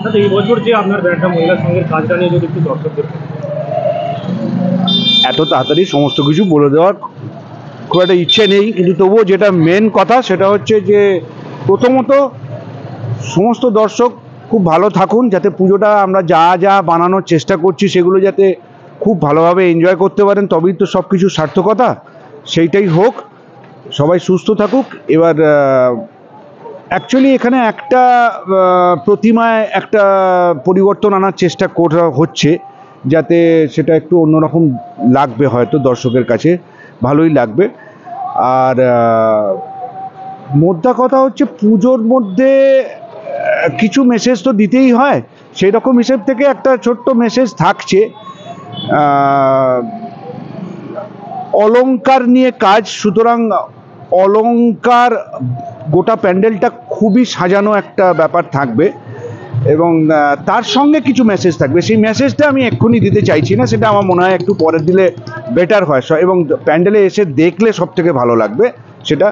আচ্ছা, এই বছর যে আপনার ব্যান্ডটা মহিলা সঙ্গের কাজটা নিয়ে যদি একটু দর্শকদের এত তাড়াতাড়ি সমস্ত কিছু বলে দেওয়ার খুব একটা ইচ্ছে নেই, কিন্তু তবুও যেটা মেন কথা সেটা হচ্ছে যে প্রথমত সমস্ত দর্শক খুব ভালো থাকুন, যাতে পুজোটা আমরা যা যা বানানোর চেষ্টা করছি সেগুলো যাতে খুব ভালোভাবে এনজয় করতে পারেন, তবেই তো সব কিছু সার্থকতা, সেইটাই হোক। সবাই সুস্থ থাকুক। এবার অ্যাকচুয়ালি এখানে একটা প্রতিমায় একটা পরিবর্তন আনার চেষ্টা করা হচ্ছে, যাতে সেটা একটু অন্যরকম লাগবে, হয়তো দর্শকের কাছে ভালোই লাগবে। আর মোদ্দা কথা হচ্ছে পুজোর মধ্যে কিছু মেসেজ তো দিতেই হয়, সেই রকম হিসেব থেকে একটা ছোট্ট মেসেজ থাকছে। অলংকার নিয়ে কাজ, সুতরাং অলংকার গোটা প্যান্ডেলটা খুবই সাজানো একটা ব্যাপার থাকবে, এবং তার সঙ্গে কিছু মেসেজ থাকবে। সেই মেসেজটা আমি এক্ষুনি দিতে চাইছি না, সেটা আমার মনে হয় একটু পরে দিলে বেটার হয়, এবং প্যান্ডেলে এসে দেখলে সব থেকে ভালো লাগবে সেটা।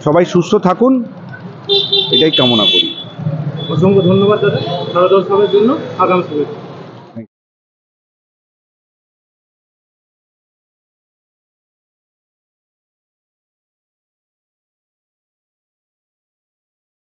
সবাই সুস্থ থাকুন, এটাই কামনা করি। অসংখ্য ধন্যবাদ দাদা, দর্শকের জন্য আগাম শুভেচ্ছা।